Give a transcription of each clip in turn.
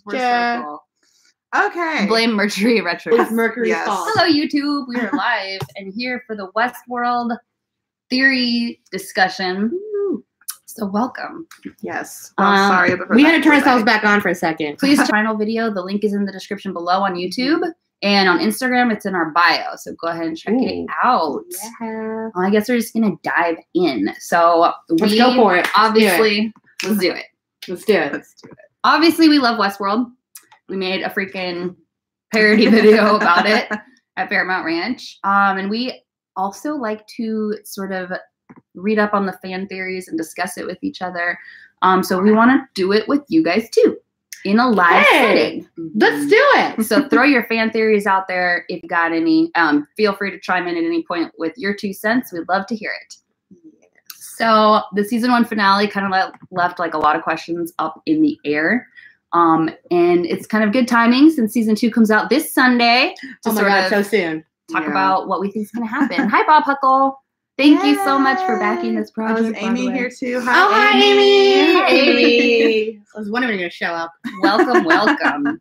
We're circle. Okay. Blame Mercury retrograde. It's Mercury's Yes. fault. Hello, YouTube. We are live and here for the Westworld theory discussion. So welcome. Yes. Well, sorry. We had to turn ourselves back on for a second. Please final video. The link is in the description below on YouTube. And on Instagram, it's in our bio. So go ahead and check it out. Yeah. I guess we're just going to dive in. So Let's go for it. Obviously, let's do it. Let's do it. Let's do it. Obviously, we love Westworld. We made a freaking parody video about it at Fairmount Ranch. And we also like to sort of read up on the fan theories and discuss it with each other. So we want to do it with you guys too in a live setting. Let's do it. So throw your fan theories out there if you got any. Feel free to chime in at any point with your 2 cents. We'd love to hear it. So the season 1 finale kind of left like a lot of questions up in the air. And it's kind of good timing since season 2 comes out this Sunday. Oh my God, so soon. Talk about what we think is going to happen. Hi, Bob Huckle. Thank you so much for backing this project. Amy here too. Hi, Amy. Hi, Amy. I was wondering when you're going to show up. Welcome, welcome.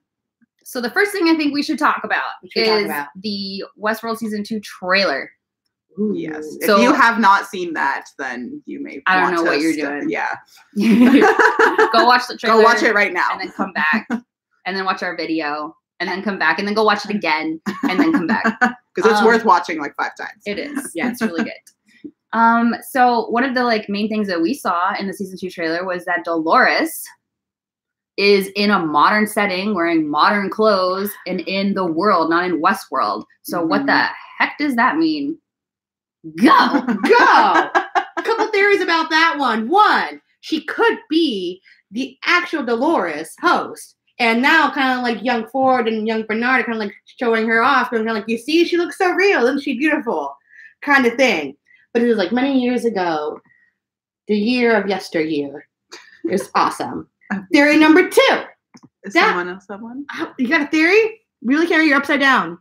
So the first thing I think we should talk about is the Westworld season 2 trailer. Ooh, yes. So, if you have not seen that, then you may. I don't know what you're doing. Yeah. Go watch the trailer. Go watch it right now. And then come back. And then watch our video. And then come back. And then go watch it again. And then come back. Because it's worth watching like 5 times. It is. Yeah, it's really good. So one of the like main things that we saw in the season 2 trailer was that Dolores is in a modern setting, wearing modern clothes, and in the world, not in Westworld. So what the heck does that mean? Go! A couple theories about that one. One, she could be the actual Dolores host. And now kind of like young Ford and young Bernard are kind of like showing her off. And kind of like, you see, she looks so real. Isn't she beautiful? Kind of thing. But it was like many years ago, the year of yesteryear. It was awesome. Theory number 2. Is someone else have one? You got a theory? Really, Carrie? You're upside down.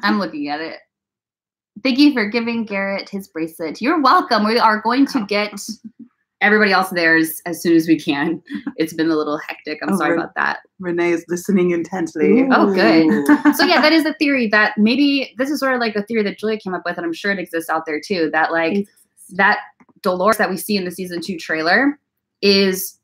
I'm looking at it. Thank you for giving Garrett his bracelet. You're welcome. We are going to get everybody else theirs as soon as we can. It's been a little hectic. I'm sorry about that. Renee is listening intensely. Oh, good. So yeah, that is a theory that maybe this is sort of like the theory that Julia came up with, and I'm sure it exists out there too, that like that Dolores that we see in the season 2 trailer is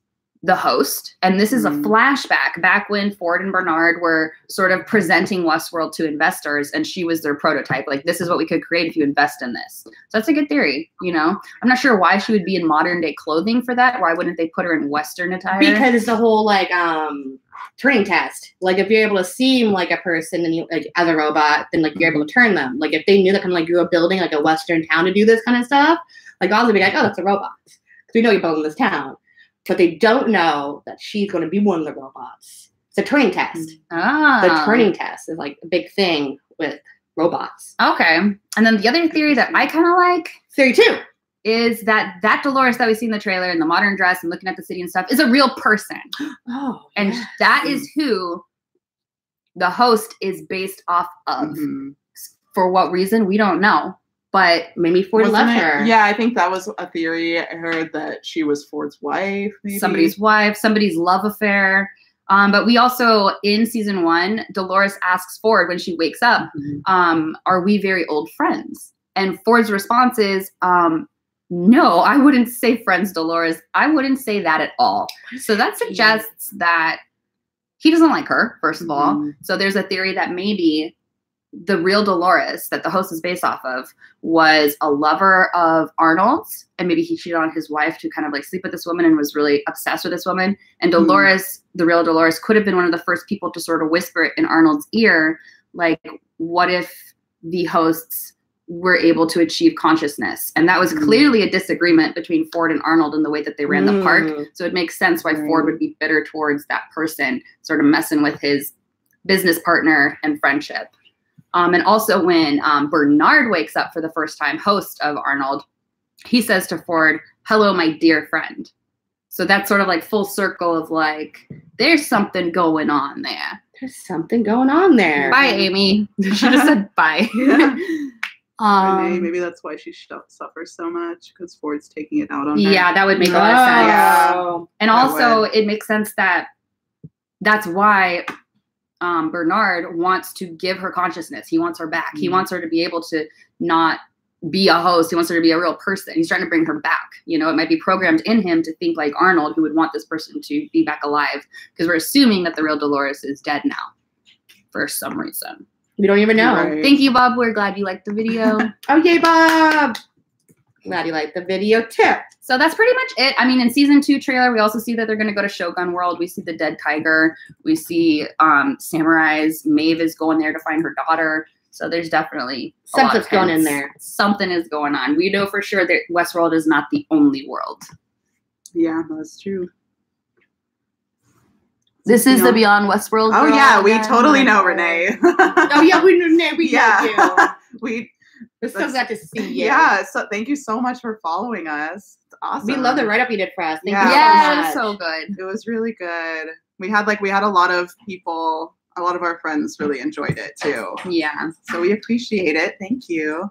the host. And this is a flashback back when Ford and Bernard were sort of presenting Westworld to investors, and she was their prototype. Like, this is what we could create if you invest in this. So that's a good theory, you know? I'm not sure why she would be in modern day clothing for that. Why wouldn't they put her in Western attire? Because it's the whole like turning test. Like if you're able to seem like a person and you like as a robot, then like you're able to turn them. Like if they knew that kind of like you were building like a Western town to do this kind of stuff, like all they'd be like, oh, that's a robot. Because we know you're building this town. But they don't know that she's going to be one of the robots. It's a turning test. The turning test is like a big thing with robots. Okay. And then the other theory that I kind of like. Theory 2. Is that Dolores that we see in the trailer in the modern dress and looking at the city and stuff is a real person. Oh. And that is who the host is based off of. For what reason? We don't know. But maybe Ford left her. Yeah, I think that was a theory. I heard that she was Ford's wife. Maybe. Somebody's wife, somebody's love affair. But we also, in season 1, Dolores asks Ford when she wakes up, are we very old friends? And Ford's response is, no, I wouldn't say friends, Dolores. I wouldn't say that at all. So that suggests that he doesn't like her, first of all. So there's a theory that maybe the real Dolores that the host is based off of was a lover of Arnold's, and maybe he cheated on his wife to kind of like sleep with this woman and was really obsessed with this woman. And Dolores, the real Dolores, could have been one of the first people to sort of whisper it in Arnold's ear, like, what if the hosts were able to achieve consciousness? And that was clearly a disagreement between Ford and Arnold in the way that they ran the park. So it makes sense why Ford would be bitter towards that person, sort of messing with his business partner and friendship. And also when Bernard wakes up for the first time, host of Arnold, he says to Ford, hello, my dear friend. So that's sort of like full circle of like, there's something going on there. There's something going on there. Bye, Amy. She just said bye. Renee, maybe that's why she suffers so much, because Ford's taking it out on her. Yeah, that would make a lot of sense. Yeah. And also, it makes sense that that's why Bernard wants to give her consciousness. He wants her back. He wants her to be able to not be a host. He wants her to be a real person. He's trying to bring her back. You know, it might be programmed in him to think like Arnold, who would want this person to be back alive, because we're assuming that the real Dolores is dead now for some reason. We don't even know. Right. Thank you, Bob. We're glad you liked the video. Oh, yay, Bob. Glad you liked the video too. So that's pretty much it. I mean, in season 2 trailer, we also see that they're going to go to Shogun World. We see the dead tiger. We see samurais. Maeve is going there to find her daughter. So there's definitely Something's going in there. Something is going on. We know for sure that Westworld is not the only world. Yeah, that's true. This is the Beyond Westworld. Oh, yeah, we totally know Renee. Oh, yeah, we know Renee. We know you. We're so glad to see you. Yeah, so thank you so much for following us. It's awesome. We love the write-up you did for us. Thank you it was so so good. It was really good. We had a lot of people, a lot of our friends really enjoyed it too. Yeah. So we appreciate it. Thank you.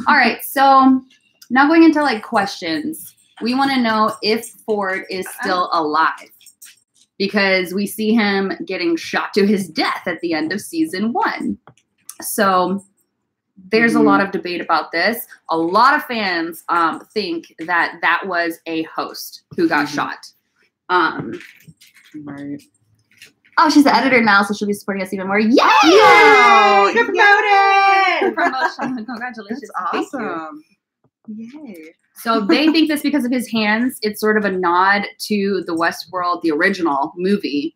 All right, so now going into like questions. We want to know if Ford is still alive, because we see him getting shot to his death at the end of season 1. So there's a lot of debate about this. A lot of fans think that that was a host who got shot. Right. Oh, she's the editor now, so she'll be supporting us even more. Yay! Yay! You're promoted! Promotion. Congratulations. That's awesome. Yay. So they think this because of his hands. It's sort of a nod to the Westworld, the original movie,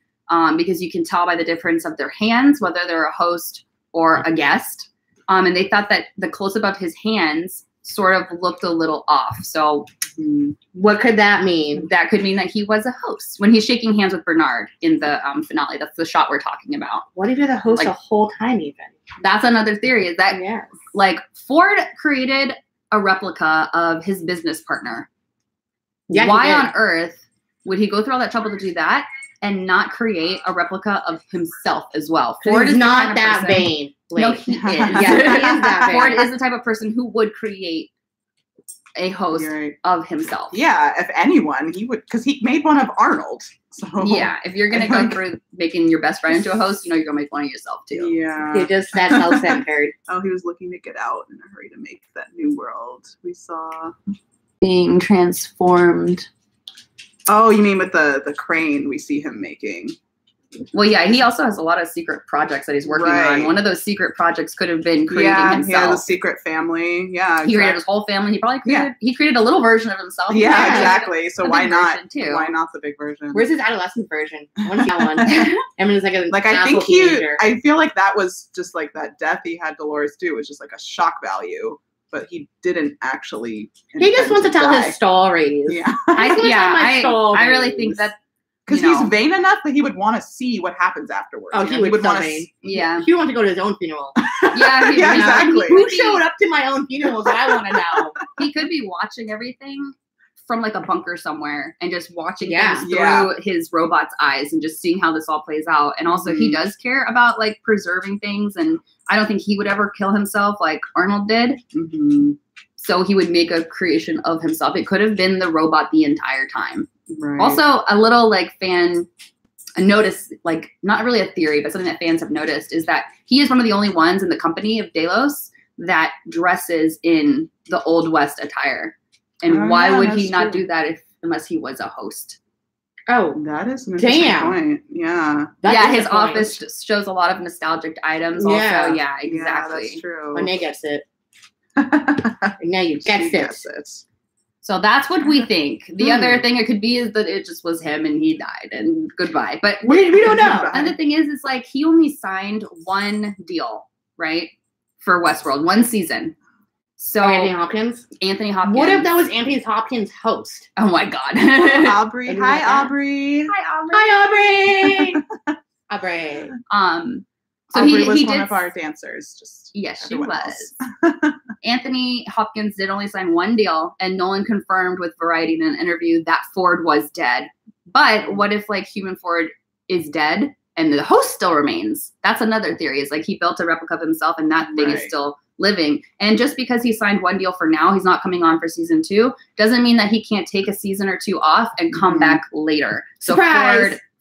because you can tell by the difference of their hands, whether they're a host or a guest. And they thought that the close-up of his hands sort of looked a little off. So what could that mean? That could mean that he was a host when he's shaking hands with Bernard in the finale. That's the shot we're talking about. What if you're the host the whole time even? That's another theory, is that like Ford created a replica of his business partner. Yeah, why on earth would he go through all that trouble to do that and not create a replica of himself as well? Ford is not that vain. No, he is. He is that vain. Ford is the type of person who would create a host of himself. Yeah, if anyone, he would, because he made one of Arnold. So yeah, if you're gonna go through making your best friend into a host, you know you're gonna make one of yourself too. Yeah, he just that self-centered. Oh, he was looking to get out in a hurry to make that new world we saw being transformed. Oh, you mean with the crane we see him making? Well, yeah, he also has a lot of secret projects that he's working on. One of those secret projects could have been creating himself. He has a secret family. Yeah, he created his whole family. He probably created a little version of himself. Yeah, exactly. So why not? Too. Why not the big version? Where's his adolescent version? I want to see that one. I mean, it's like I think I feel like that was just like that death he had Dolores do was just like a shock value. But he didn't actually. He just wants to tell his stories. Yeah, I really think that. Because he's vain enough that he would want to see what happens afterwards. Oh, he would want to. Yeah, he would want to go to his own funeral. Yeah, exactly. Who showed up to my own funerals? I want to know. He could be watching everything from like a bunker somewhere and just watching things through his robot's eyes and just seeing how this all plays out. And also, he does care about like preserving things, and I don't think he would ever kill himself like Arnold did. So he would make a creation of himself. It could have been the robot the entire time. Right. Also, a little like fan notice, like not really a theory, but something that fans have noticed is that he is one of the only ones in the company of Delos that dresses in the Old West attire. And why would he not do that unless he was a host? Oh, that is an interesting point. Yeah. His office shows a lot of nostalgic items. Yeah. Also, yeah, exactly. Yeah, that's true. Renee gets it. Renee gets it. So that's what we think. The other thing it could be is that it just was him and he died and goodbye. But we don't know. And the thing is like he only signed one deal, right? For Westworld, one season. So Anthony Hopkins. What if that was Anthony Hopkins' host? Oh my God. Aubrey. Hi, Aubrey. Hi, Aubrey. Aubrey. So Aubrey was he one did, of our dancers. Yes, she was. Anthony Hopkins did only sign one deal, and Nolan confirmed with Variety in an interview that Ford was dead. But what if like human Ford is dead and the host still remains? That's another theory. Is like he built a replica of himself, and that thing is still living. And just because he signed one deal for now, he's not coming on for season 2, doesn't mean that he can't take a season or 2 off and come back later. So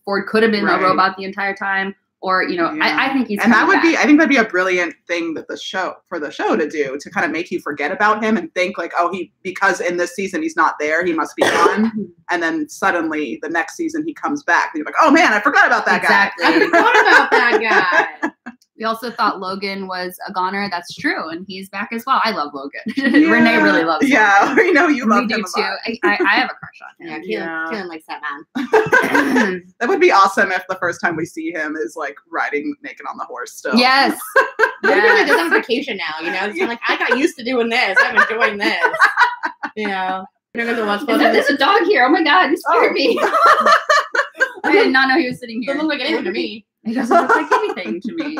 Ford could have been a Right. robot the entire time, or I think he's and that would back. be, I think that'd be a brilliant thing that the show to do, to kind of make you forget about him and think like, oh, because in this season he's not there, he must be gone, and then suddenly the next season he comes back and you're like, oh man, I forgot about that guy. I forgot about that guy. We also thought Logan was a goner. That's true, and he's back as well. I love Logan. Yeah. Renee really loves Logan. Yeah, we know you love We him do a too. lot. I have a crush on him. Yeah, Keelan likes that man. That would be awesome if the first time we see him is like riding naked on the horse still. Yes. Maybe like this on vacation now, It's kind of like, I got used to doing this. I'm enjoying this. You know. There's a dog here. Oh my God, you scared me. I did not know he was sitting here. Doesn't look like anything to me. It doesn't look like anything to me.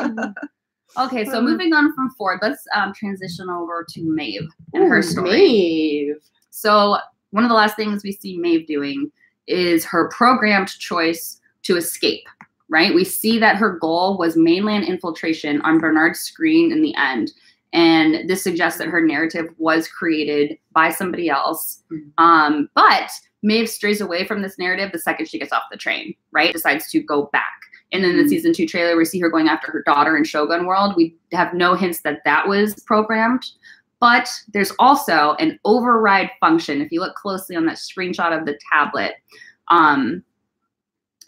Okay, so moving on from Ford, let's transition over to Maeve and her story. Maeve. So one of the last things we see Maeve doing is her programmed choice to escape, right? We see that her goal was mainland infiltration on Bernard's screen in the end. And this suggests that her narrative was created by somebody else. But Maeve strays away from this narrative the second she gets off the train, right? Decides to go back. And in the season 2 trailer, we see her going after her daughter in Shogun World. We have no hints that that was programmed. But there's also an override function. If you look closely on that screenshot of the tablet.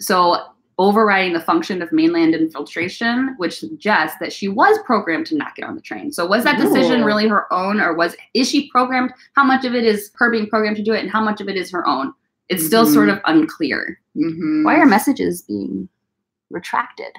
So overriding the function of mainland infiltration, which suggests that she was programmed to not get on the train. So was that decision really her own, or is she programmed? How much of it is her being programmed to do it, and how much of it is her own? It's still sort of unclear. Why are messages being retracted?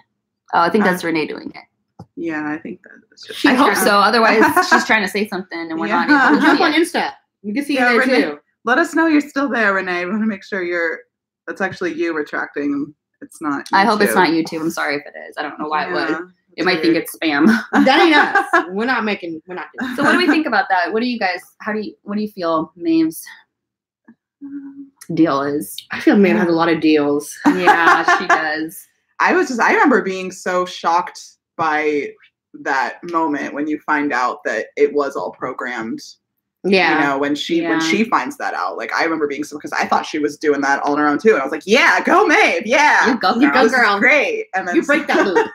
Oh, I think that's Renee doing it. Yeah, I think that is. I hope so. Otherwise, she's trying to say something, and we're not able to Jump see on it. Insta. You can see her Renee, too. let us know you're still there, Renee. We want to make sure that's actually you retracting. It's not. I hope it's not YouTube. I'm sorry if it is. I don't know why it would. It might think it's spam. That ain't us. We're not doing So what do we think about that? What do you guys, what do you feel Maeve's deal is? I feel Maeve has a lot of deals. Yeah, she does. I remember being so shocked by that moment when you find out that it was all programmed. Yeah. When she finds that out, like I remember being so, because I thought she was doing that all on her own too, and I was like, "Yeah, go Maeve, yeah, You go, You go, this is girl. great." And then You break that loop.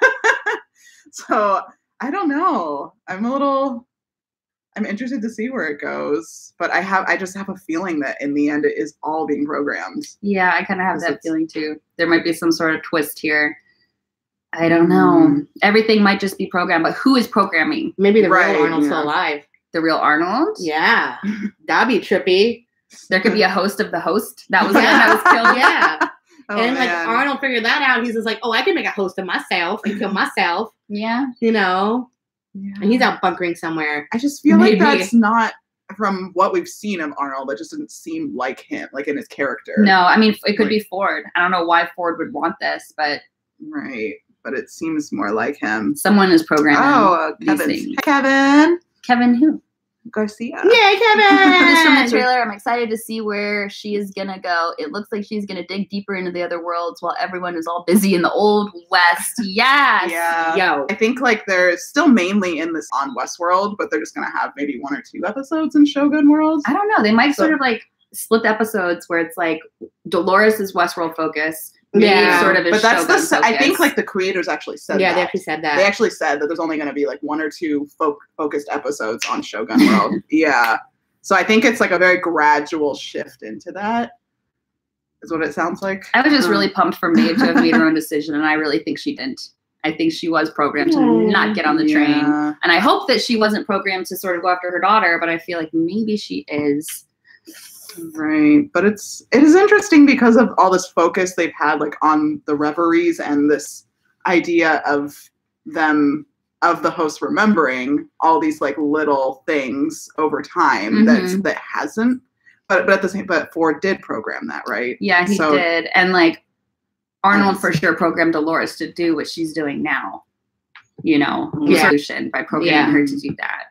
So I don't know. I'm interested to see where it goes, but I just have a feeling that in the end it is all being programmed. Yeah, I kind of have that feeling too. There might be some sort of twist here. I don't know. Everything might just be programmed, but who is programming? Maybe the Right, real Arnold's yeah. still alive. The real Arnold? Yeah. That'd be trippy. There could be a host of the host. That was the one that was killed. Yeah. Oh, And like man. Arnold figured that out. He's just like, oh, I can make a host of myself and kill myself, Yeah. And Yeah. he's out bunkering somewhere. I just feel Maybe. like that's not, from what we've seen of Arnold, that just didn't seem like him, like in his character. No, I mean, it could be Ford. I don't know why Ford would want this, but Right. But it seems more like him. someone is programming. Oh, Kevin. things. Kevin Kevin who? Garcia. Yay, Kevin! Just from the trailer, I'm excited to see where she is going to go. It looks like she's going to dig deeper into the other worlds while everyone is all busy in the Old West. Yes! Yeah. Yo. I think like they're still mainly in this on Westworld, but they're just going to have maybe 1 or 2 episodes in Shogun World. I don't know. They might sort of like split the episodes where it's like Dolores is Westworld focus. Yeah. Sort of is But that's Shogun I think focus. like the creators actually said Yeah, that. they actually said that. They actually said that there's only going to be like 1 or 2 focused episodes on Shogun World. Yeah. So I think it's like a very gradual shift into that, is what it sounds like. I was just really pumped for Maeve to have made her own decision, and I really think she didn't. I think she was programmed to not get on the train. Yeah. And I hope that she wasn't programmed to sort of go after her daughter, but I feel like maybe she is. Right. But it is interesting because of all this focus they've had like on the reveries and this idea of them, of the host remembering all these like little things over time that hasn't, but at the same, but Ford did program that, right? Yeah, he So- did. And like Arnold for sure programmed Dolores to do what she's doing now. Yeah. Solution by programming her to do that.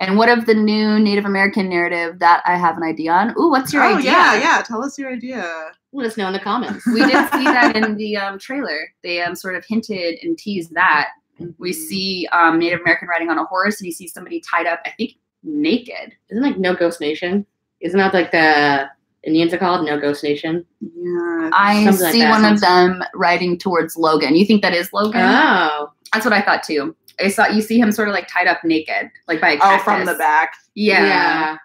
And what of the new Native American narrative that I have an idea on? Ooh, what's your idea? Yeah. Tell us your idea. Let us know in the comments. We did see that in the trailer. They sort of hinted and teased that. We see Native American riding on a horse, and you see somebody tied up, I think, naked. Isn't like No Ghost Nation? Isn't that like the Indians are called? No Ghost Nation. Yeah. I Something like see that. one of them riding towards Logan. You think that is Logan? Oh. That's what I thought too. You see him sort of like tied up naked, like by a cactus. from the back. Yeah.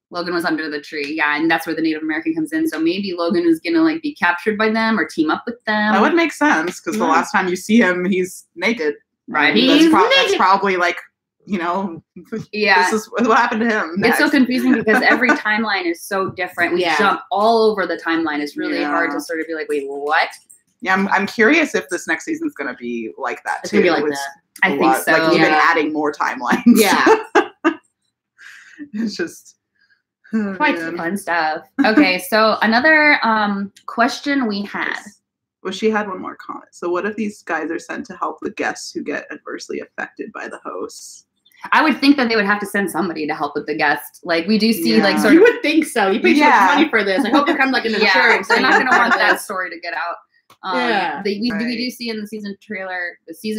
Logan was under the tree. Yeah, and that's where the Native American comes in. So maybe Logan is gonna like be captured by them or team up with them. That would make sense because the last time you see him, he's naked. Right. That's probably like, you know, yeah. This is what happened to him. It's so confusing because every timeline is so different. We jump all over the timeline. It's really hard to sort of be like, wait, what? Yeah, I'm curious if this next season's going to be like that, It's too. going to be like that. I think so. Like, even adding more timelines. Yeah. It's just... quite fun stuff. Okay, so another question we had. Well, she had one more comment. So what if these guys are sent to help the guests who get adversely affected by the hosts? I would think that they would have to send somebody to help with the guest. Like, we do see, like, sort You of... would think so. You paid so much money for this. I hope it comes, like, an insurance. They're not going to want that story to get out. We Right. do see in the season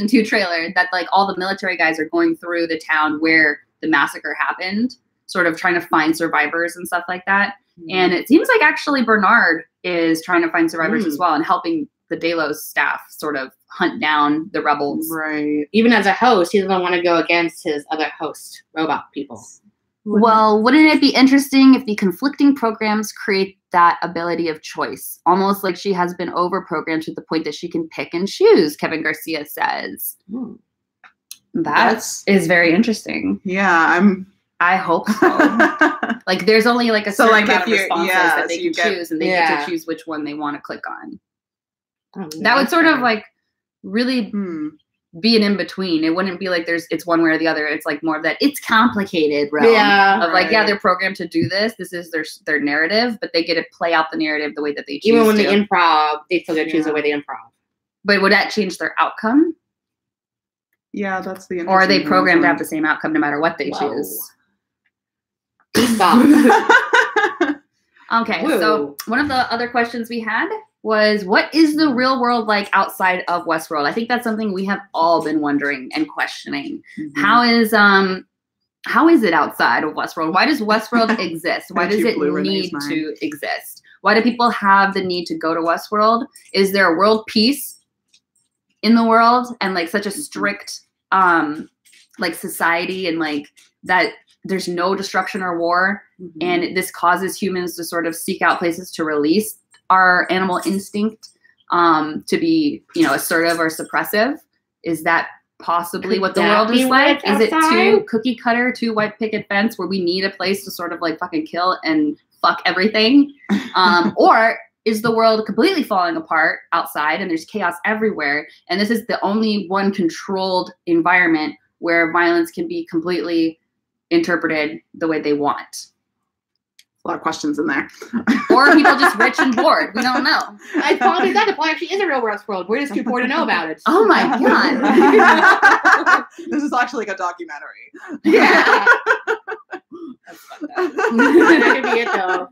2 trailer, that, like, all the military guys are going through the town where the massacre happened, sort of trying to find survivors and stuff like that. And it seems like actually Bernard is trying to find survivors as well and helping the Delos staff sort of hunt down the rebels. Right. Even as a host, he doesn't want to go against his other host robot people. Well, wouldn't it be interesting if the conflicting programs create that ability of choice? Almost like she has been over-programmed to the point that she can pick and choose, Kevin Garcia says. That is very interesting. Yeah, I hope so. Like, there's only like a certain amount of responses that they can choose, and they get to choose which one they want to click on. That would sort of like really be an in-between. It wouldn't be like it's one way or the other. It's like more of that it's complicated realm of like, they're programmed to do this. This is their narrative, but they get to play out the narrative the way that they choose. Even when they improv, they still get to choose the way they improv. But would that change their outcome? Yeah, that's the Or are they programmed to have the same outcome no matter what they choose? Okay, so one of the other questions we had was, what is the real world like outside of Westworld? I think that's something we have all been wondering and questioning. How is it outside of Westworld? Why does Westworld exist? Why does it need to exist? Why do people have the need to go to Westworld? Is there a world peace in the world and like such a strict like society and like that there's no destruction or war, and this causes humans to sort of seek out places to release our animal instinct to be, you know, assertive or suppressive? Is that possibly what the world is like? Is it too cookie cutter, too white picket fence, where we need a place to sort of like fucking kill and fuck everything? Or is the world completely falling apart outside and there's chaos everywhere, and this is the only one controlled environment where violence can be completely interpreted the way they want? A lot of questions in there. Or are people just rich and bored? We don't know. I thought that the point actually is a real world. We're just too poor to know about it. Oh my god. This is actually like a documentary. Yeah. That's fucked up. That could be it though.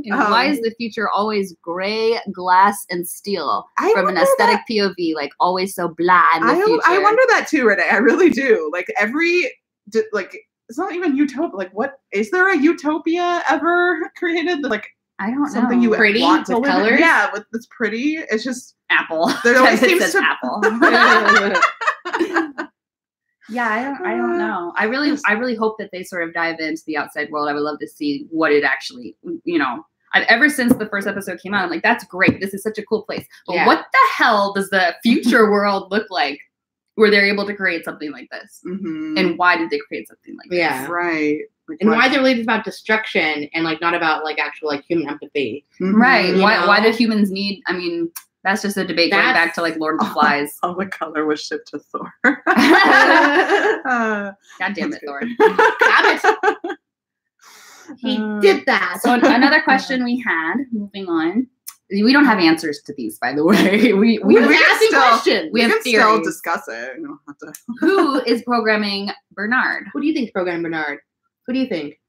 Why is the future always gray, glass, and steel? From an aesthetic POV, like always so blah in the future. I wonder that too, Renee. I really do. Like it's not even utopia. Like, what is there a utopia ever created? Like, I don't know. Something you pretty want to with live in? colors? Yeah, it's pretty. It's just Apple. There always It seems says to Apple. Yeah, I don't know. I really hope that they sort of dive into the outside world. I would love to see what it actually, you know. Ever since the first episode came out, I'm like, that's great. This is such a cool place. But what the hell does the future world look like where they're able to create something like this? And why did they create something like this? Yeah. Right. Like, and why they're really about destruction and like not about like actual like human empathy. Right. Why do humans need, I mean, that's just a debate going back to like Lord of the Flies. Oh, the color was shipped to Thor. God damn it, Thor. Damn it. He did that. So another question we had, moving on. We don't have answers to these, by the way. We're asking questions. We can still discuss it. You don't have to. Who is programming Bernard? Who do you think is programming Bernard? Who do you think?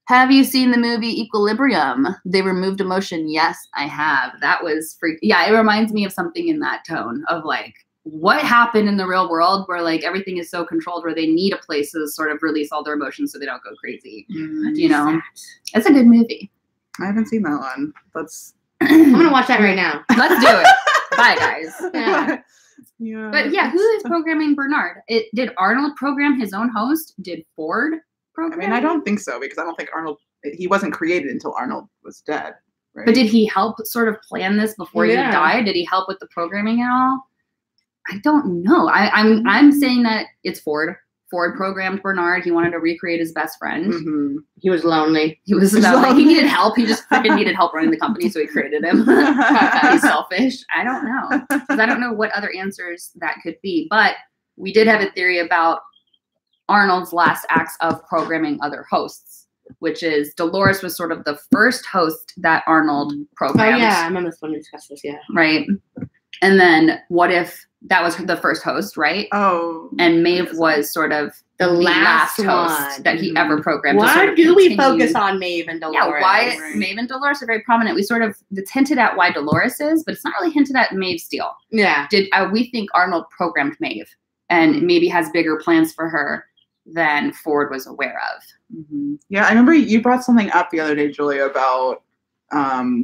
Have you seen the movie Equilibrium? They removed emotion. Yes, I have. That was freak. Yeah, it reminds me of something in that tone of like what happened in the real world where like everything is so controlled where they need a place to sort of release all their emotions so they don't go crazy. You know, it's a good movie. I haven't seen that one. I'm gonna watch that right now. Let's do it. Bye, guys. Yeah. Yeah. But yeah, who is programming Bernard? Did Arnold program his own host? Did Ford program? I mean, I don't think so, because I don't think he wasn't created until Arnold was dead. Right? But did he help sort of plan this before he died? Did he help with the programming at all? I don't know. I'm saying that it's Ford. Ford programmed Bernard. He wanted to recreate his best friend. Mm-hmm. He was lonely. He needed help. He just freaking needed help running the company, so he created him. He's selfish. I don't know. Because I don't know what other answers that could be. But we did have a theory about Arnold's last acts of programming other hosts, which is Dolores was sort of the first host that Arnold programmed. Oh, yeah. I remember this when we discussed this, yeah. Right. And then what if that was the first host, right? Oh. And Maeve was sort of the last host one that he ever programmed. Why sort of do we focus on Maeve and Dolores? Yeah, why Maeve and Dolores are very prominent. It's hinted at why Dolores is, but it's not really hinted at Maeve's deal. Yeah. We think Arnold programmed Maeve and maybe has bigger plans for her than Ford was aware of. Mm-hmm. Yeah, I remember you brought something up the other day, Julia, about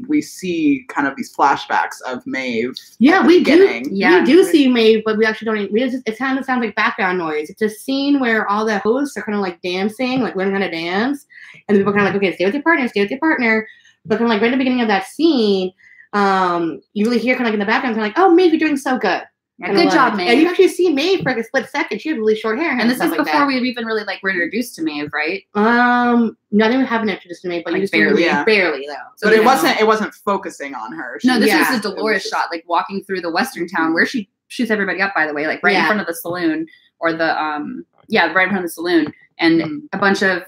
we see kind of these flashbacks of Maeve. Yeah, we do. Yeah, we do see Maeve, but we actually don't. It kind of sounds like background noise. It's a scene where all the hosts are kind of like dancing, like learning how to dance, and the people are kind of like, okay, stay with your partner, stay with your partner. But kind of like right at the beginning of that scene, you really hear kind of like in the background, kind of like, oh, Maeve, you're doing so good. Yeah, good job, Maeve. And you actually see Maeve for like a split second. She had really short hair. And this is before we've even really were introduced to Maeve, right? Not even having introduced to Maeve, but you barely, barely though. So but it wasn't focusing on her. No, this was the Dolores shot, like walking through the Western town where she shoots everybody up. By the way, like right in front of the saloon, or the right in front of the saloon, and a bunch of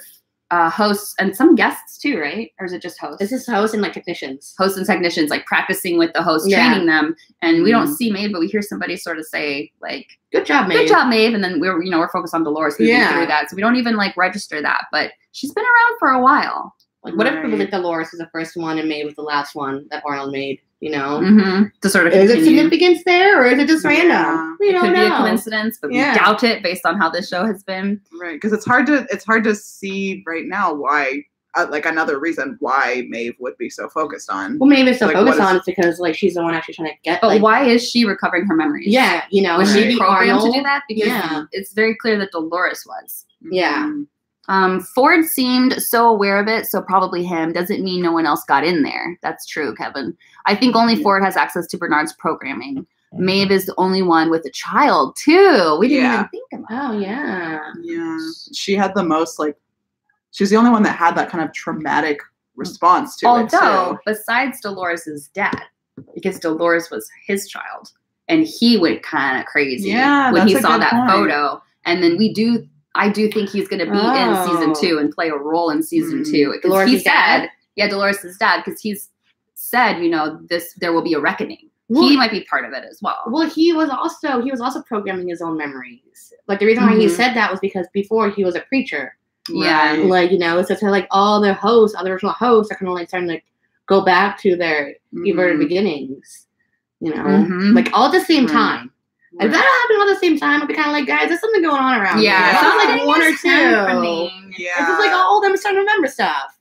hosts and some guests too, right? Or is it just hosts? This is hosts and like technicians. Hosts and technicians, like practicing with the hosts, training them. And we don't see Maeve, but we hear somebody sort of say, like, "Good job, Maeve." Good job, Maeve. And then we're focused on Dolores moving through that, so we don't even like register that. But she's been around for a while. Like, what if it was like Dolores was the first one and Maeve was the last one that Arnold made? You know, to sort of is it significance there, or is it just random? We don't know. It could be a coincidence, but we doubt it based on how this show has been. Right, because it's hard to see right now why, like another reason why Maeve would be so focused on. Well, Maeve is so focused on is because like she's the one actually trying to get. But why is she recovering her memories? Yeah, you know, was she programmed to do that? Because it's very clear that Dolores was. Yeah. Ford seemed so aware of it, so probably him. Doesn't mean no one else got in there. That's true, Kevin. I think only Ford has access to Bernard's programming. Maeve is the only one with a child, too. We didn't even think about that. Oh, yeah. Yeah. She had the most, she was the only one that had that kind of traumatic response to it, too. Besides Dolores' dad, because Dolores was his child, and he went kind of crazy when he saw that photo. And then I do think he's going to be in season 2 and play a role in season 2. Dolores' dad? Yeah, Dolores' dad, because he's said, there will be a reckoning. Well, he might be part of it as well. Well, he was also programming his own memories. Like, the reason why he said that was because before he was a preacher. Yeah. Like, so it's like all the original hosts are kind of like starting to go back to their everted beginnings. Like all at the same time. If that happened all at the same time, I'd be kind of like, guys, there's something going on around here. It's not like one or two. Yeah. It's just like all of them are starting to remember stuff.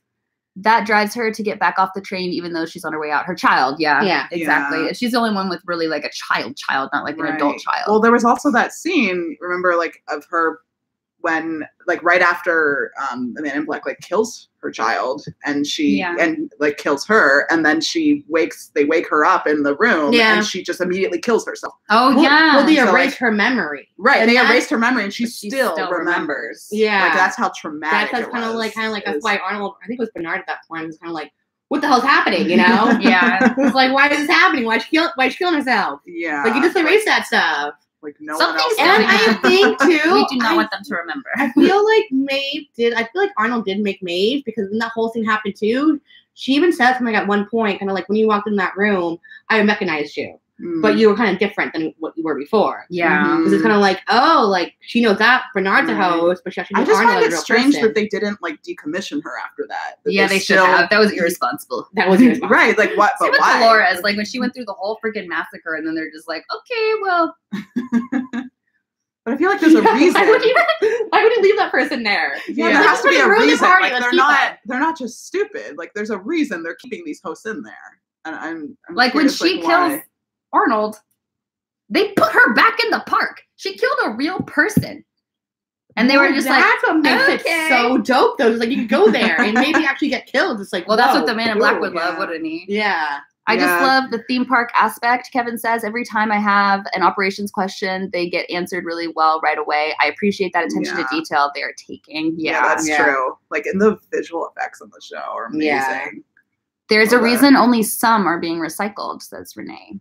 That drives her to get back off the train, even though she's on her way out. Her child, yeah, exactly. Yeah. She's the only one with really like a child, not like an adult child. Well, there was also that scene, remember, like of her when, like, right after the Man in Black like kills her child, and and like kills her, and then they wake her up in the room, and she just immediately kills herself. Well, they erased her memory, right? They erased her memory, and she still remembers. Yeah, like that's how traumatic. That's kind of like that's why Arnold, I think it was Bernard at that point, was kind of like, what the hell's happening? Yeah, it was like, why is this happening? Why is she killing herself? Yeah, like you just erase that stuff. Like no one else. And I think too, we do not want them to remember. I feel like Arnold did make Maeve, because when that whole thing happened too, she even said something at one point, kind of like, when you walked in that room, I recognized you, but you were kind of different than what you were before. Yeah, because it's kind of like, like she knows that Bernard's a host, but she actually knows Arnold find it as a strange person. that they didn't like decommission her after that. Yeah, they should have. That was irresponsible. Right? Like what? But why? Dolores, like when she went through the whole freaking massacre, and then they're just like, okay, well. But But I feel like there's a reason. Why would you leave that person there? Yeah, there has to be a reason. Like they're not just stupid. Like there's a reason they're keeping these hosts in there. And I'm like when she kills Arnold, they put her back in the park. She killed a real person. And they were just that's what makes it so dope, though. It's like you can go there and maybe actually get killed. It's like, well, that's what the Man in Black would love, wouldn't he? Yeah. I just love the theme park aspect. Kevin says every time I have an operations question, they get answered really well right away. I appreciate that attention to detail they're taking. Yeah, that's true. Like, and the visual effects on the show are amazing. Yeah. There's a reason only some are being recycled, says Renee.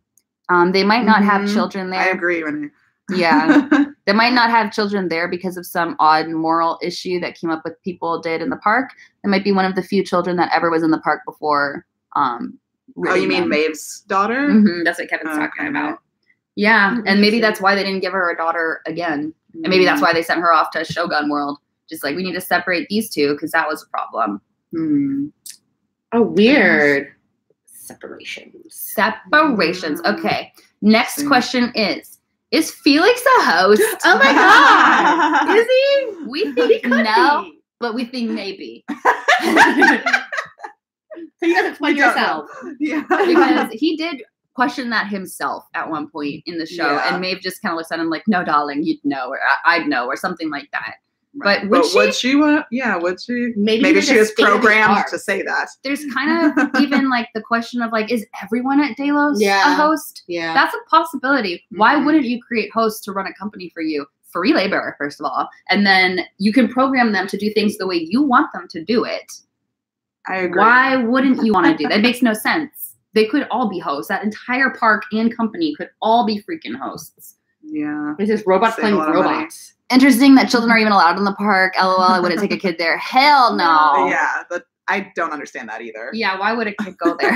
They might not have children there. I agree, Renee. Yeah. They might not have children there because of some odd moral issue that came up with people did in the park. It might be one of the few children that ever was in the park before. You mean Maeve's daughter? Mm-hmm. That's what Kevin's talking about. Yeah, and maybe that's why they didn't give her a daughter again. And maybe that's why they sent her off to Shogun World. Just like, we need to separate these two because that was a problem. Oh, weird. Separations. Okay. Next question is Felix a host? Oh my God. Is he? We think no, but we think maybe. So you have to explain yourself. Yeah. Because he did question that himself at one point in the show. And Maeve just kind of looks at him like, no, darling, you'd know, or I'd know, or something like that. Right. But would she want? Yeah, would she? Maybe she was programmed to say that. There's kind of even like the question of like, is everyone at Delos a host? Yeah. That's a possibility. Why wouldn't you create hosts to run a company for you? Free labor, first of all. And then you can program them to do things the way you want them to do it. I agree. Why wouldn't you want to do that? It makes no sense. They could all be hosts. That entire park and company could all be freaking hosts. Yeah. It's just robots playing with robots. Interesting that children are even allowed in the park. LOL, I wouldn't take a kid there. Hell no. Yeah, I don't understand that either. Yeah, why would a kid go there?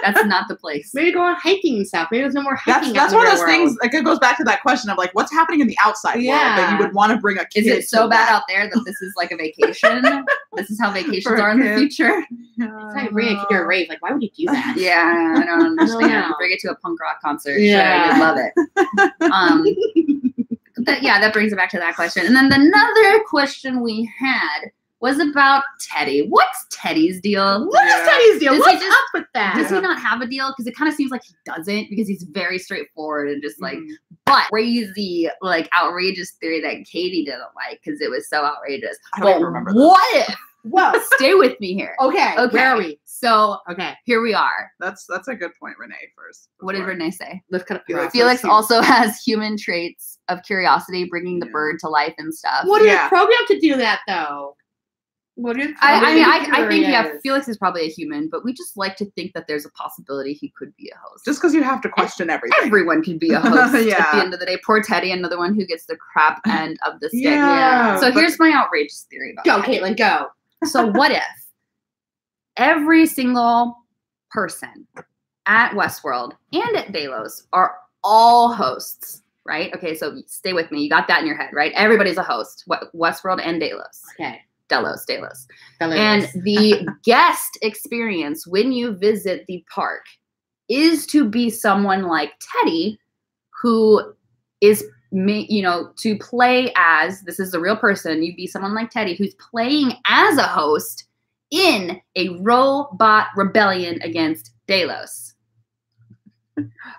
That's not the place. Maybe go on hiking and stuff. Maybe there's no more hiking. That's one of those things. Like, it goes back to that question of like, what's happening in the outside world that you would want to bring a kid? Is it so bad out there that this is like a vacation? This is how vacations are in the future. It's like bring a kid to a rave. Like, why would you do that? Yeah, I don't understand. Bring it to a punk rock concert. Yeah, sure, you'd love it. That brings it back to that question. And then another question we had was about Teddy. What's Teddy's deal? What is Teddy's deal? What's up with that? Does he not have a deal? Because it kind of seems like he doesn't, because he's very straightforward and just like, but crazy, like outrageous theory that KATEY didn't like because it was so outrageous. I don't remember this. What if? Well, stay with me here. Okay. Where are we? So here we are. That's a good point, Renee. First, what did Renee say? Let's kind of Felix also has human traits of curiosity, bringing the bird to life and stuff. What are you programmed to do that though? I think Felix is probably a human, but we just like to think that there's a possibility he could be a host. Just because you have to question everything. Everyone can be a host at the end of the day. Poor Teddy, another one who gets the crap end of the stick. Yeah. So here's my outrageous theory about Go, Caitlin, go. So what if every single person at Westworld and at Delos are all hosts, right? Okay, so stay with me. You got that in your head, right? Everybody's a host. Westworld and Delos. Okay. Delos. And the guest experience when you visit the park is to be someone like Teddy, who is, to play as, this is a real person, you'd be someone like Teddy who's playing as a host in a robot rebellion against Delos.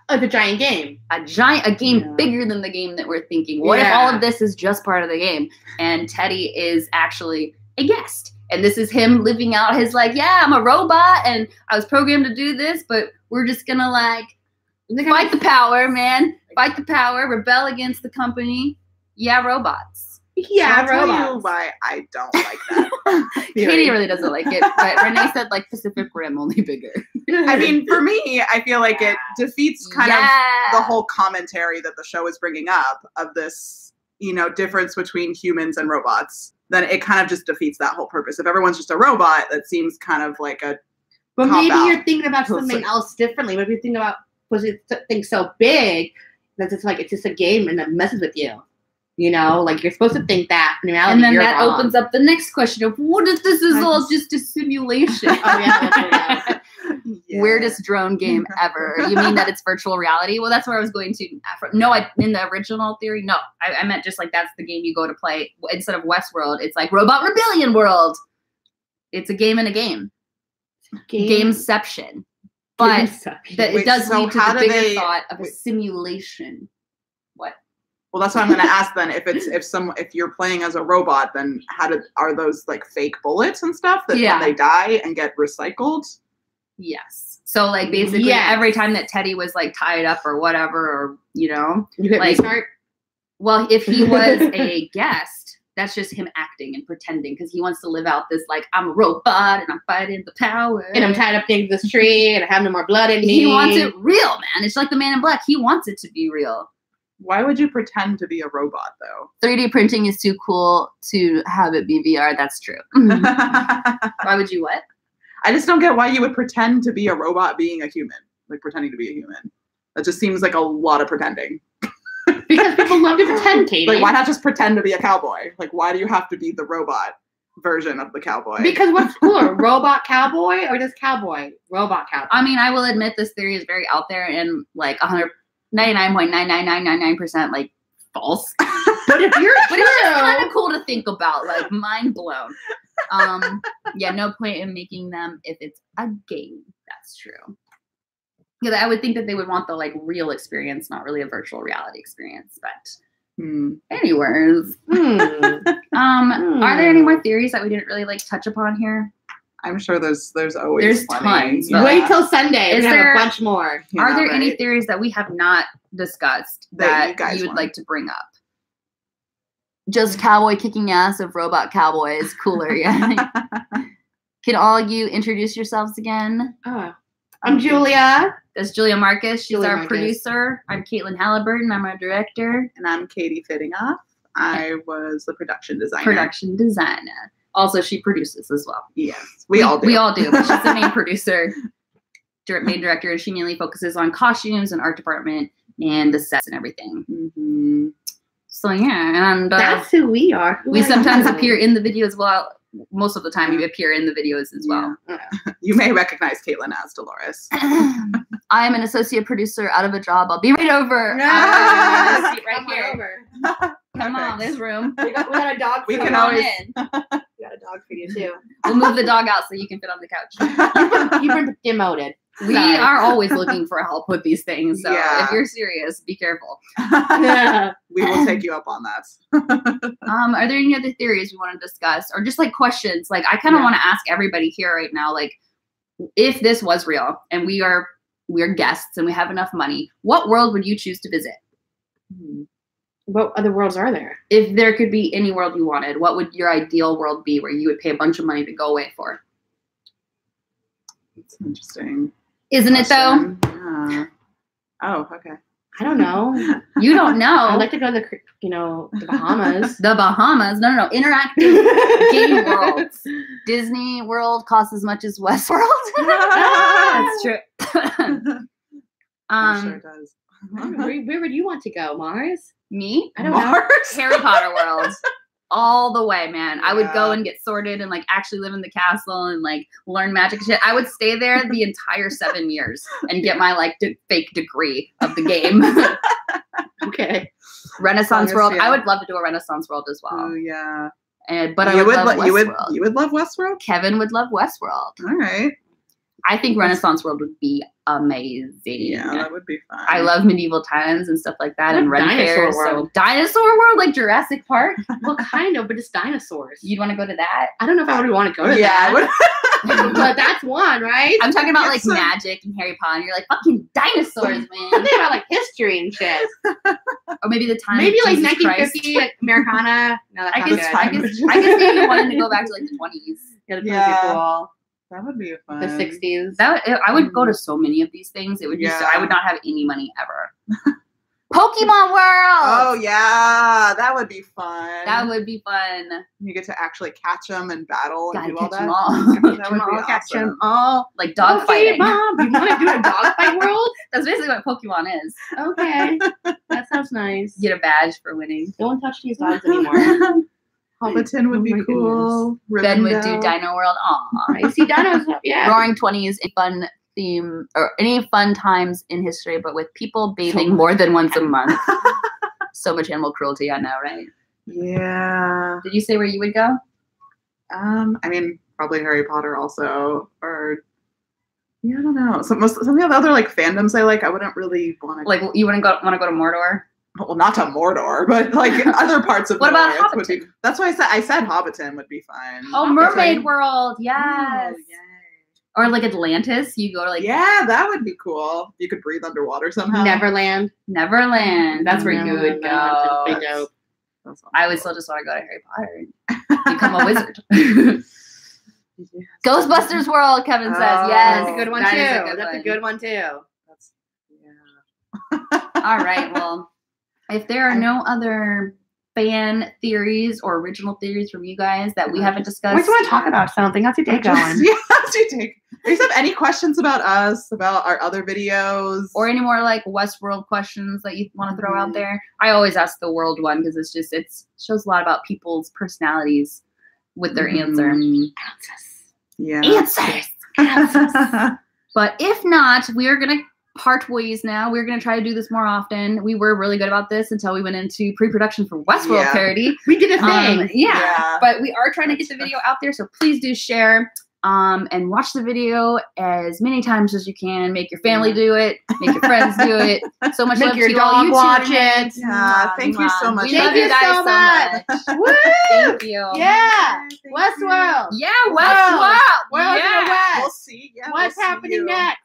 Like a giant game. A game bigger than the game that we're thinking. What if all of this is just part of the game? And Teddy is actually a guest. And this is him living out his I'm a robot and I was programmed to do this, but we're just gonna fight the power, man. Fight the power, rebel against the company. Yeah, robots. Yeah, I'll tell you why I don't like that. KATEY really doesn't like it, but Renee said Pacific Rim, only bigger. I mean, for me, I feel like it defeats kind of the whole commentary that the show is bringing up of this, difference between humans and robots. Then it kind of just defeats that whole purpose. If everyone's just a robot, that seems kind of like a But maybe you're thinking about something else differently. Maybe you're thinking about something so big that it's just a game and it messes with you. You're supposed to think that. And then that opens up the next question of what if this is all just a simulation? Yeah. Weirdest drone game ever. You mean that it's virtual reality? Well, that's where I was going to. No, in the original theory, no. I meant just like that's the game you go to play. Instead of Westworld, it's like Robot Rebellion World. It's a game in a game. Gameception. But it does lead to the bigger thought of a simulation. What? Well, that's what I'm going to ask then. If you're playing as a robot, then are those like fake bullets and stuff that when they die and get recycled? Yes. So like basically every time that Teddy was like tied up or whatever, or you hit like restart. Well, if he was a guest, that's just him acting and pretending because he wants to live out this like I'm a robot and I'm fighting the power and I'm tied up to this tree and I have no more blood in me. He wants it real, man. It's like the Man in Black. He wants it to be real. Why would you pretend to be a robot, though? 3D printing is too cool to have it be VR. That's true. Why would you what? I just don't get why you would pretend to be a robot being a human. Like, pretending to be a human. That just seems like a lot of pretending. Because people love to pretend, Katie. Like, why not just pretend to be a cowboy? Like, why do you have to be the robot version of the cowboy? Because what's cooler, robot cowboy or just cowboy? Robot cowboy. I mean, I will admit this theory is very out there and, like, 99.99999% like false. But if you're but it's just kind of cool to think about, like mind blown. Yeah, no point in making them if it's a game. That's true. Yeah, I would think that they would want the like real experience, not really a virtual reality experience. But anyways, are there any more theories that we didn't really like touch upon here? I'm sure there's always tons. Wait till Sunday. We're gonna have a bunch more. Are there any theories that we have not discussed that you would like to bring up? Just cowboy kicking ass of robot cowboys. Cooler, yeah. Can all of you introduce yourselves again? I'm Julia. That's Julia Marcus. She's our producer. I'm Caitlin Halliburton. I'm our director. And I'm Katie Fittingoff. I was the production designer. Also, she produces as well. Yes, we all do. We all do. But she's the main producer, main director, and she mainly focuses on costumes and art department and the sets and everything. Mm-hmm. So yeah, and that's who we are. We sometimes appear in the video as well. Most of the time, we appear in the videos as well. Yeah. You may recognize Caitlin as Dolores. I am an associate producer out of a job. I'll be right over. Right here. Come on, there's room. We got a dog. We can always. We got a dog for you too. We'll move the dog out so you can fit on the couch. You've been demoted. We are always looking for help with these things. So if you're serious, be careful. We will take you up on that. Are there any other theories we want to discuss, or just like questions? Like I kind of want to ask everybody here right now, like if this was real and we're guests and we have enough money, what world would you choose to visit? What other worlds are there? If there could be any world you wanted, what would your ideal world be where you would pay a bunch of money to go away for? It's interesting. Isn't it though? Yeah. Oh, okay. I don't know. You don't know. I'd like to go to the Bahamas. The Bahamas? No. Interactive game worlds. Disney World costs as much as Westworld. That's true. I'm sure it does. Where would you want to go, Mars? Me? I don't know. Harry Potter World. All the way, man. I would go and get sorted and like actually live in the castle and like learn magic shit. I would stay there the entire 7 years and get my like fake degree of the game. Okay. Renaissance World. I would love to do a Renaissance World as well. Oh yeah. But I would love Westworld. You would love Westworld? Kevin would love Westworld. All right. I think Renaissance World would be amazing. Yeah, that would be fun. I love medieval times and stuff like that, and Ren Dinosaur Fairs. World. So dinosaur world, like Jurassic Park. Well, kind of, but it's dinosaurs. You'd want to go to that? I don't know if I would want to go to that. But that's one, right? I'm talking about like magic and Harry Potter. You're like fucking dinosaurs, man. I'm thinking about like history and shit. Or maybe the time. Maybe like Jesus 1950, like Americana. No, that's I guess see you wanting to go back to like the 20s. Yeah, that's cool. That would be fun. The 60s. I would go to so many of these things. It would be I would not have any money ever. Pokemon World! Oh, yeah. That would be fun. That would be fun. You get to actually catch them and battle and do all that. That would be catch awesome. them all. Like dog fighting. You want to do a dog fight world? That's basically what Pokemon is. Okay. That sounds nice. You get a badge for winning. Don't touch these dogs anymore. Hobbiton would be cool. Ben would do Dino World. Aw. I see dinos. Yeah. Roaring 20s, a fun theme or any fun times in history, but with people bathing more than once a month. So much animal cruelty, I know, right? Yeah. Did you say where you would go? I mean, probably Harry Potter also, or yeah, I don't know. Some of the other like fandoms I like, I wouldn't really want to. Like, you wouldn't want to go to Mordor? Well, not to Mordor, but like other parts of. What about Hobbiton? Would be, that's why I said Hobbiton would be fine. Oh, Mermaid World, yes. Oh, yay. Or like Atlantis, you go to like. Yeah, that would be cool. You could breathe underwater somehow. Neverland. That's where you would go. That's dope. I would still just want to go to Harry Potter and become a wizard. Ghostbusters World, Kevin says. Yes. That's a good one that too. is a good That's one. a good one too. All right. Well, if there are no other fan theories or original theories from you guys that we haven't discussed, We just want to talk about something. How's your day going? Yeah, how's your day? Do you have any questions about us, about our other videos, or any more like Westworld questions that you want to throw out there? I always ask the world one because it shows a lot about people's personalities with their answer. Yeah. Answers. But if not, we are gonna part ways now. We're going to try to do this more often. We were really good about this until we went into pre-production for Westworld parody. We did a thing. Yeah. But we are trying to get the video out there, so please do share and watch the video as many times as you can. Make your family do it. Make your friends do it. So much love Make your to all dog you watch two. it. Yeah, thank you so much. We love you guys so much. Woo! Thank you. Yeah. Thank you. Westworld. Yeah, Westworld. World in the West. We'll see. Yeah, What's we'll see happening you. next?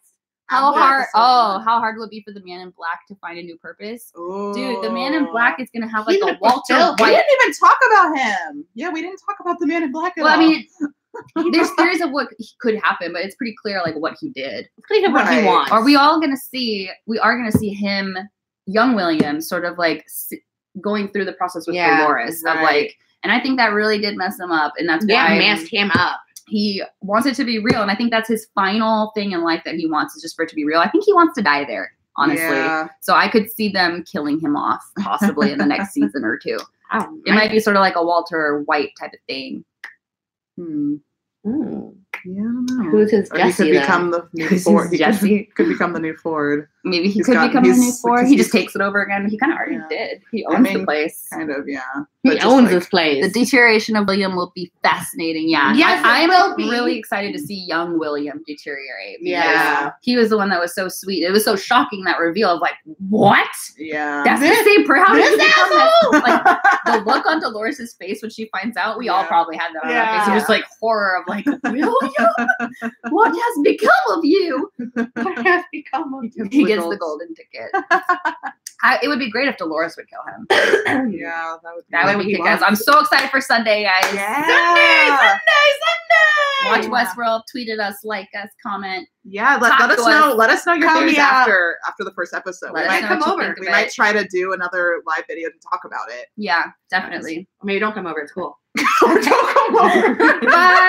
How hard will it be for the Man in Black to find a new purpose? Ooh. Dude, the Man in Black is gonna have like He's a a Walter Bill. We White. didn't even talk about him. Yeah, we didn't talk about the Man in Black at all. Well, I mean, there's theories of what could happen, but it's pretty clear like what he did. Think of what he Right. wants. Are we all gonna see? We are gonna see him, young William, sort of like going through the process with Dolores of like, and I think that really did mess him up, and that's why messed him up. he wants it to be real, and I think that's his final thing in life that he wants is just for it to be real. I think he wants to die there, honestly. Yeah. So I could see them killing him off possibly in the next season or two. Oh, It might be sort of like a Walter White type of thing. Yeah, I don't know. Who's his Or Jesse? he could become the new Ford. He Jesse. could become the new Ford. Maybe he He's could got- become the new he's- Ford. because He just he's- takes it over again. He kind of already Yeah. did. He I owns the mean, place. Kind of, yeah. He But just, owns like, this place. The deterioration of William will be fascinating. Yeah. Yes, it I'm will be. really excited to see young William deteriorate. because Yeah. He was the one that was so sweet. It was so shocking, that reveal of like, what? Yeah. That's the same person. How did this he become that? asshole! Like, the look on Dolores' face when she finds out, we all Yeah. probably had that on our Yeah. face. It was like horror of like, William, what has become of you? What has become of you? He gets the golden ticket. It would be great if Dolores would kill him. Yeah, that would be That would what be he kick ass. wants. I'm so excited for Sunday, guys. Yeah. Watch Yeah. Westworld, tweet at us, like us, comment. Yeah, Talk let us to know. us. Let us know your Come theories here. after the first episode. Let We us might know come what you over. think of we it. might try to do another live video to talk about it. Yeah, definitely. Maybe don't come over. It's cool. Don't come over. Bye.